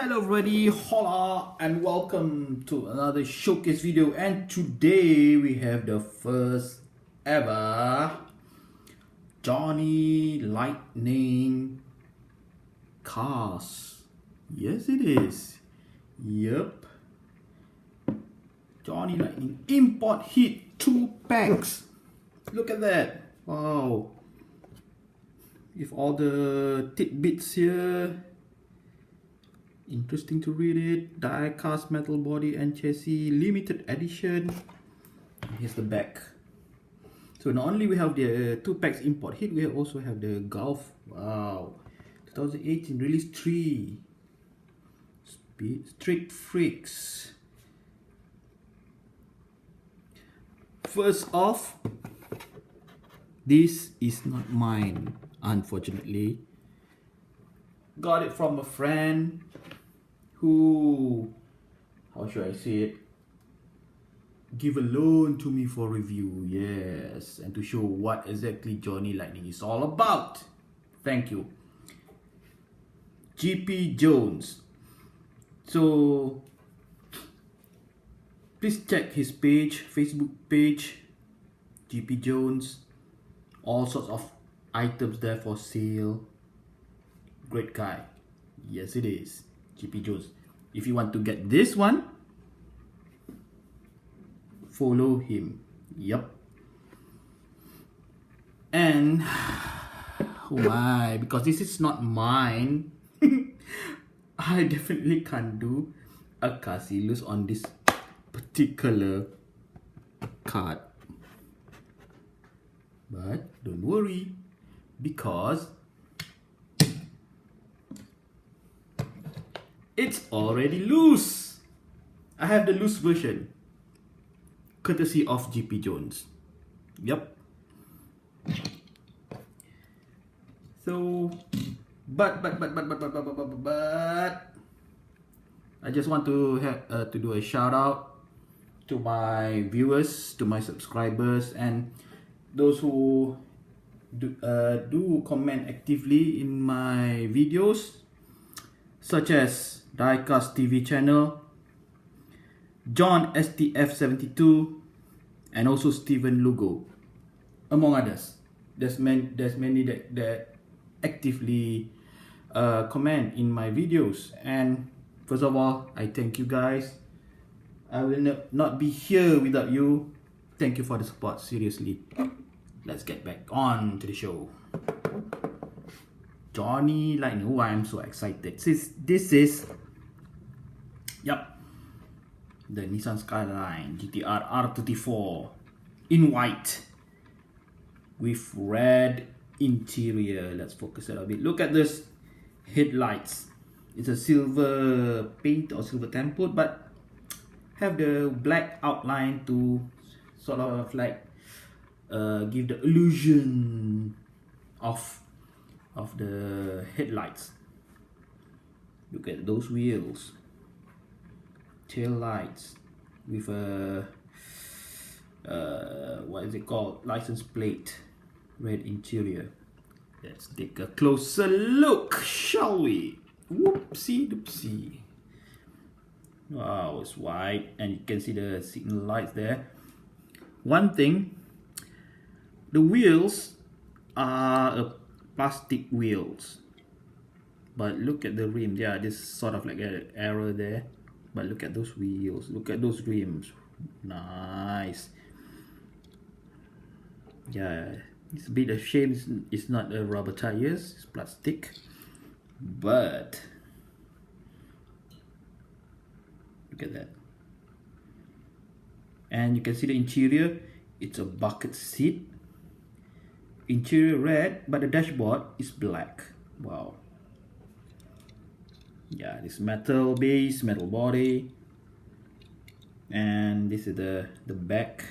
Hello everybody, hola and welcome to another showcase video, and today we have the first ever Johnny Lightning cars. Yes it is. Yep. Johnny Lightning import hit 2 packs. Look at that. Wow. With all the tidbits here. Interesting to read it. Die-cast metal body and chassis, limited edition. Here's the back. So not only we have the 2 packs import hit, we also have the Gulf. Wow. 2018 release 3. Street Freaks. First off, this is not mine, unfortunately. Got it from a friend who, how should I say it, give a loan to me for review, yes, and to show what exactly Johnny Lightning is all about. Thank you, GP Jones. So please check his page, Facebook page, GP Jones. All sorts of items there for sale. Great guy. Yes it is, GP Jones. If you want to get this one, follow him. Yep. And oh my, because this is not mine, I definitely can't do a Casilus on this particular card. But don't worry, because it's already loose. I have the loose version, courtesy of GP Jones. Yep. So, but I just want to have to do a shout out to my viewers, to my subscribers, and those who do comment actively in my videos, such as Diecast TV channel, John STF72, and also Steven Lugo, among others. There's many that actively comment in my videos, and first of all, I thank you guys. I will not be here without you. Thank you for the support, seriously. Let's get back on to the show. Johnny Lightning. Oh, I'm so excited. This is, yep, the Nissan Skyline GTR R34 in white with red interior. Let's focus it a bit. Look at this headlights. It's a silver paint or silver tempered, but have the black outline to sort of like give the illusion of the headlights. Look at those wheels, tail lights with a what is it called, license plate, red interior. Let's take a closer look, shall we? Whoopsie doopsie. Wow, it's white and you can see the signal lights there. One thing, the wheels are plastic wheels, but look at the rim. Yeah, this sort of like an arrow there, but look at those wheels, look at those rims. Nice. Yeah, it's a bit of shame it's not a rubber tires, it's plastic, but look at that. And you can see the interior, it's a bucket seat. Interior red, but the dashboard is black. Wow. Yeah, this metal base, metal body, and this is the back.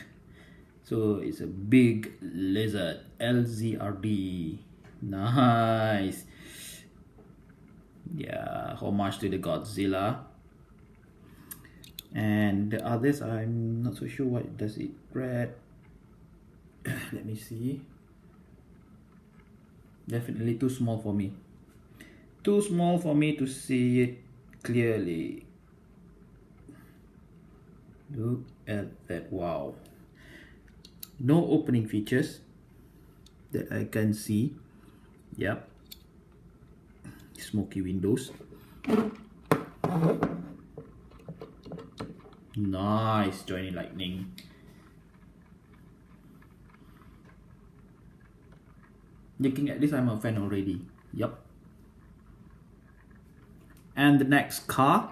So it's a big lizard, LZRD. Nice. Yeah, homage to the Godzilla. And the others, I'm not so sure what does it read. Let me see. Definitely too small for me. Too small for me to see it clearly. Look at that. Wow. No opening features that I can see. Yep. Smoky windows. Nice joining lightning. Looking at this, I'm a fan already. Yep. And the next car,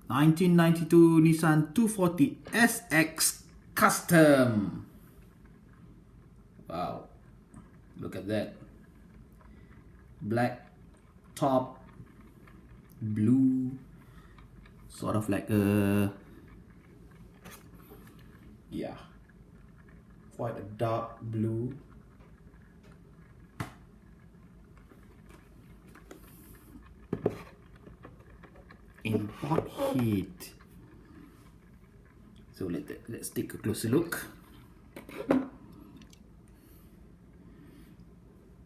1992 Nissan 240 SX Custom. Wow, look at that. Black top, blue, sort of like a, yeah, quite a dark blue. Import heat. So let's take a closer look.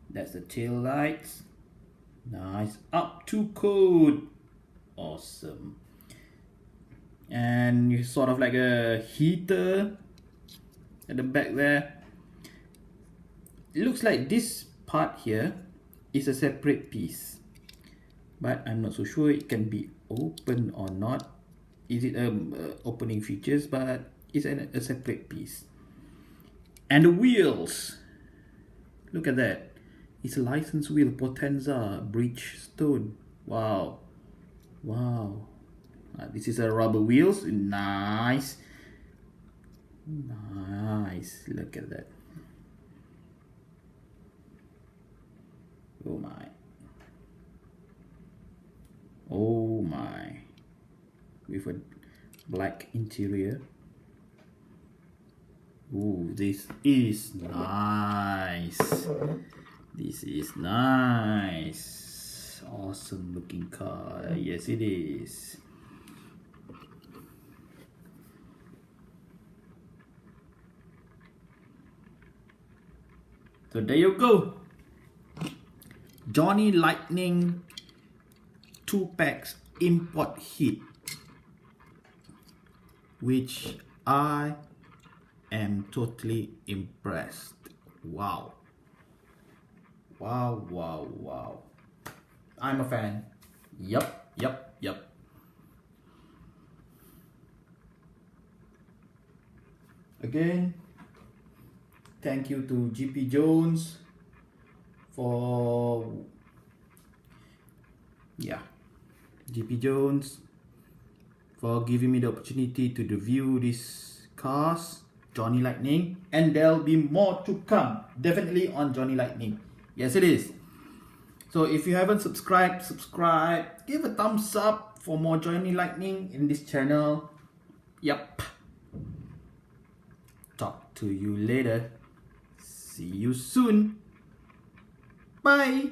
That's the tail lights. Nice. Up to code. Awesome. And sort of like a heater at the back there. It looks like this part here is a separate piece, but I'm not so sure it can be open or not. Is it opening features, but it's a separate piece. And the wheels, look at that. It's a license wheel, Potenza Bridgestone. Wow, wow. This is a rubber wheels. Nice, nice. Look at that. Oh my. Oh my. With a black interior. Ooh, this is nice. This is nice. Awesome looking car. Yes, it is. So there you go. Johnny Lightning 2 packs import heat, which I am totally impressed. Wow. Wow, wow, wow. I'm a fan. Yup, yup, yup. Again, thank you to GP Jones for, GP Jones for giving me the opportunity to review these cars, Johnny Lightning, and there'll be more to come, definitely on Johnny Lightning. Yes, it is. So if you haven't subscribed, subscribe, give a thumbs up for more Johnny Lightning in this channel. Yep. Talk to you later. See you soon. Bye.